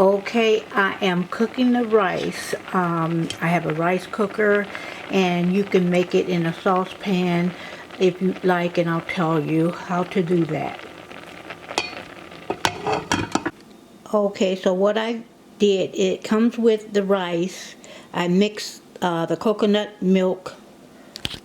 Okay, I am cooking the rice. I have a rice cooker, and you can make it in a saucepan if you like, and I'll tell you how to do that. Okay, so what I did, it comes with the rice. I mixed the coconut milk.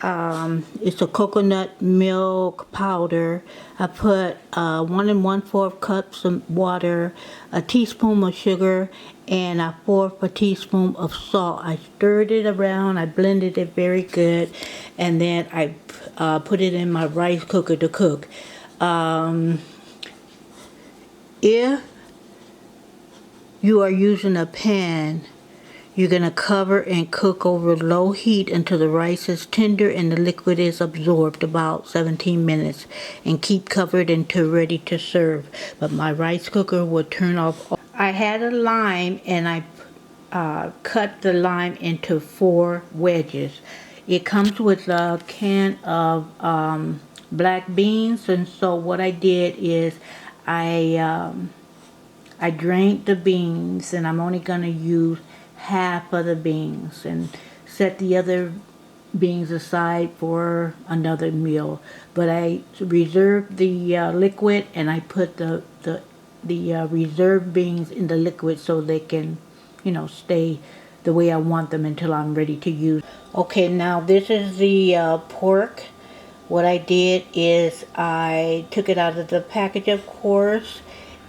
It's a coconut milk powder. I put 1 1/4 cups of water, a teaspoon of sugar, and 1/4 a teaspoon of salt. I stirred it around. I blended it very good, and then I put it in my rice cooker to cook. Um, if you are using a pan, you're going to cover and cook over low heat until the rice is tender and the liquid is absorbed, about 17 minutes, and keep covered until ready to serve. But my rice cooker will turn off. I had a lime, and I cut the lime into 4 wedges. It comes with a can of black beans, and so what I did is I I drained the beans, and I'm only going to use half of the beans and set the other beans aside for another meal. But I reserved the liquid, and I put the reserved beans in the liquid so they can, stay the way I want them until I'm ready to use. Okay, now this is the pork. What I did is I took it out of the package, of course,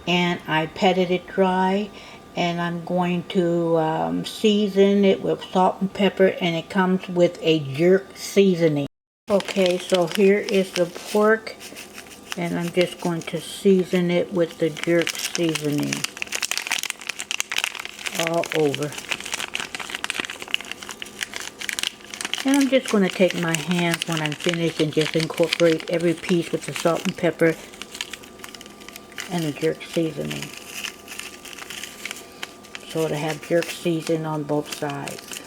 and I patted it dry, and I'm going to season it with salt and pepper, and it comes with a jerk seasoning. Okay, so here is the pork, and I'm just going to season it with the jerk seasoning all over. And I'm just going to take my hands when I'm finished and just incorporate every piece with the salt and pepper and the jerk seasoning. So to have jerk seasoning on both sides.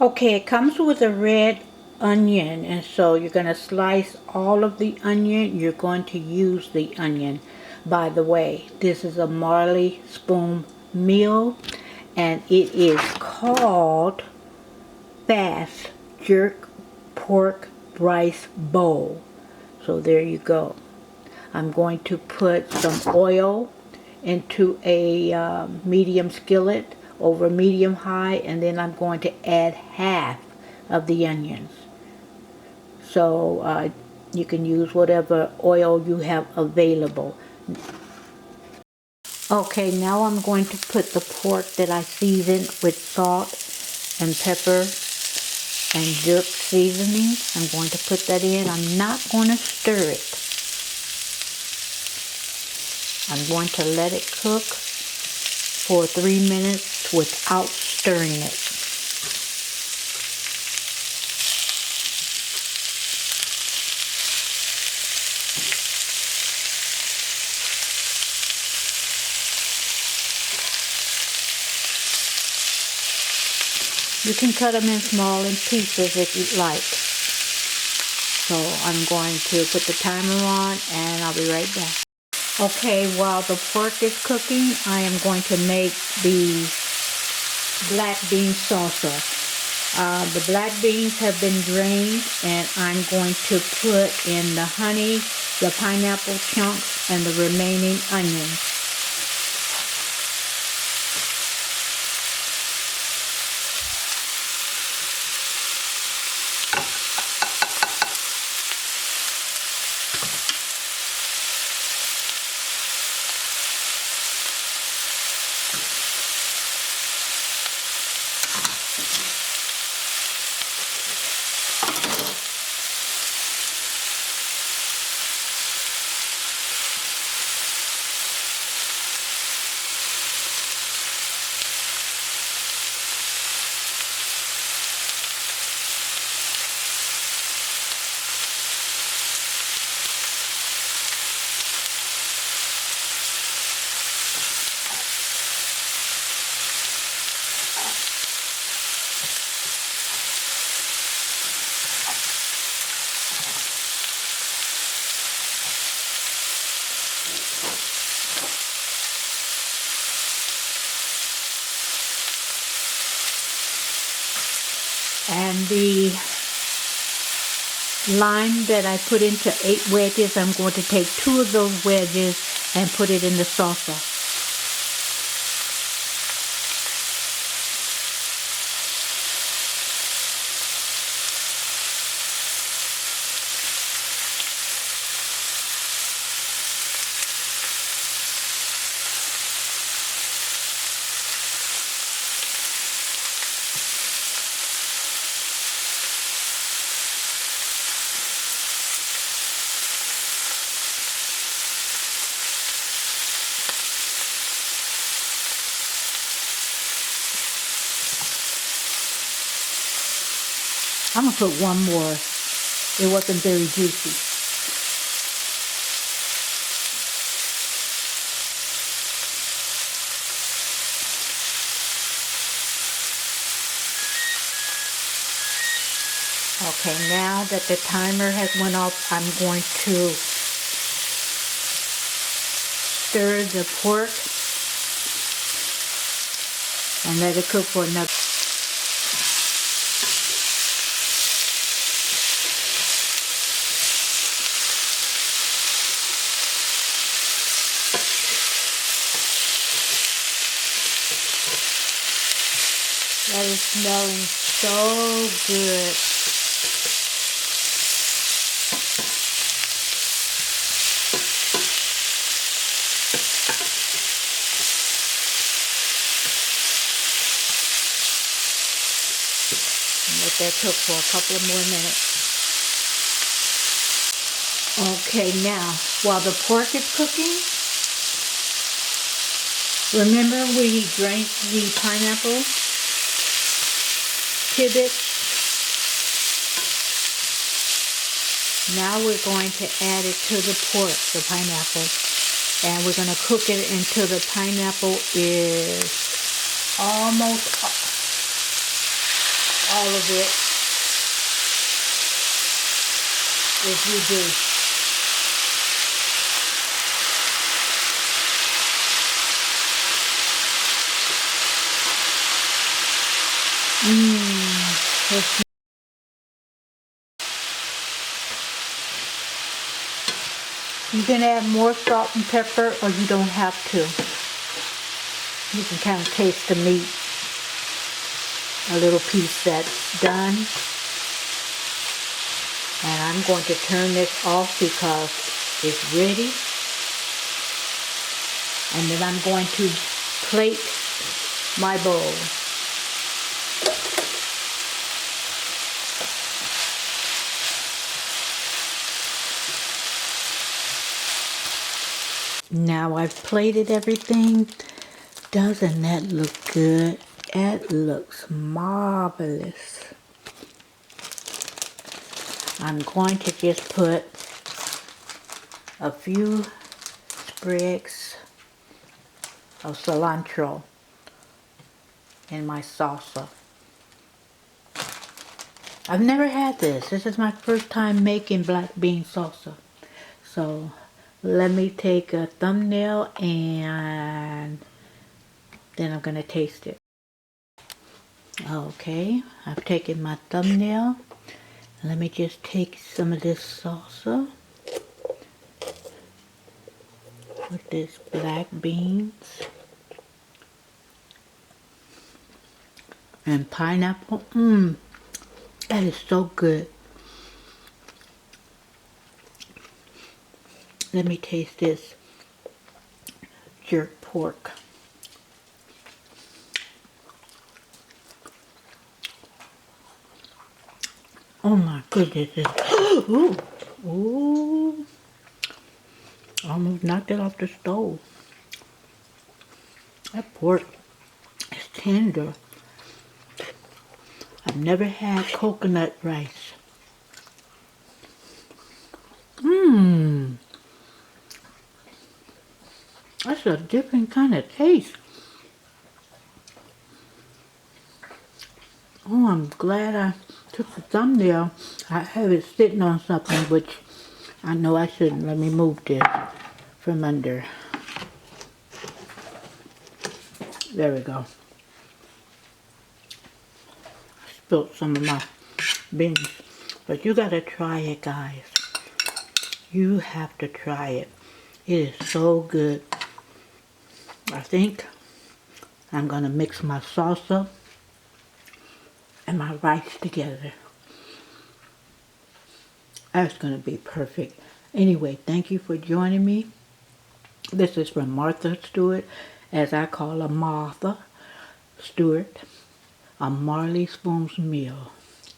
Okay, it comes with a red onion, and so you're going to slice all of the onion. You're going to use the onion. By the way, this is a Marley spoon meal, and it is called Fast Jerk Pork Rice Bowl. So there you go. I'm going to put some oil into a medium skillet over medium high, and then I'm going to add half of the onions. So you can use whatever oil you have available. Okay, now I'm going to put the pork that I seasoned with salt and pepper and jerk seasoning. I'm going to put that in. I'm not going to stir it. I'm going to let it cook for 3 minutes without stirring it. You can cut them in small pieces if you'd like. So I'm going to put the timer on, and I'll be right back. Okay, while the pork is cooking, I am going to make the black bean salsa. The black beans have been drained, and I'm going to put in the honey, the pineapple chunks, and the remaining onions. And the lime that I put into 8 wedges, I'm going to take 2 of those wedges and put it in the salsa. I'm going to put one more. It wasn't very juicy. Okay, now that the timer has went off, I'm going to stir the pork and let it cook for another. That is smelling so good. Let that cook for a couple of more minutes. Okay, now, while the pork is cooking, remember we drained the pineapple pivot. Now we're going to add it to the pork, the pineapple, and we're going to cook it until the pineapple is almost all of it is reduced. You can add more salt and pepper, or you don't have to. You can kind of taste the meat. A little piece that's done. And I'm going to turn this off because it's ready. And then I'm going to plate my bowl. Now I've plated everything. Doesn't that look good? It looks marvelous. I'm going to just put a few sprigs of cilantro in my salsa. I've never had this. This is my first time making black bean salsa. So let me take a thumbnail and then I'm going to taste it. Okay, I've taken my thumbnail. Let me just take some of this salsa with this black beans and pineapple. That is so good. Let me taste this jerk pork. Oh my goodness. Ooh. Ooh. Almost knocked it off the stove. That pork is tender. I've never had coconut rice. That's a different kind of taste. Oh, I'm glad I took the thumbnail. I have it sitting on something, which I know I shouldn't. Let me move this from under. There we go. I spilled some of my beans. But you gotta try it, guys. You have to try it. It is so good. I think I'm gonna mix my salsa and my rice together. That's gonna be perfect. Anyway, thank you for joining me. This is from Martha Stewart, as I call her Martha Stewart, a Marley Spoon's meal.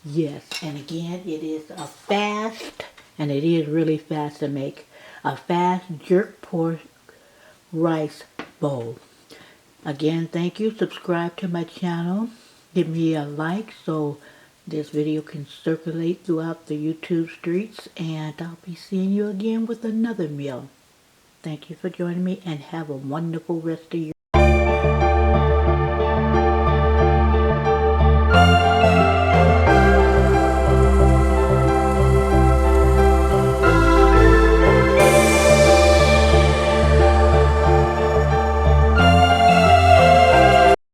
Yes, and again, it is a fast, and it is really fast to make, a fast jerk pork rice bowl. Again, thank you. Subscribe to my channel. Give me a like so this video can circulate throughout the YouTube streets. And I'll be seeing you again with another meal. Thank you for joining me and have a wonderful rest of your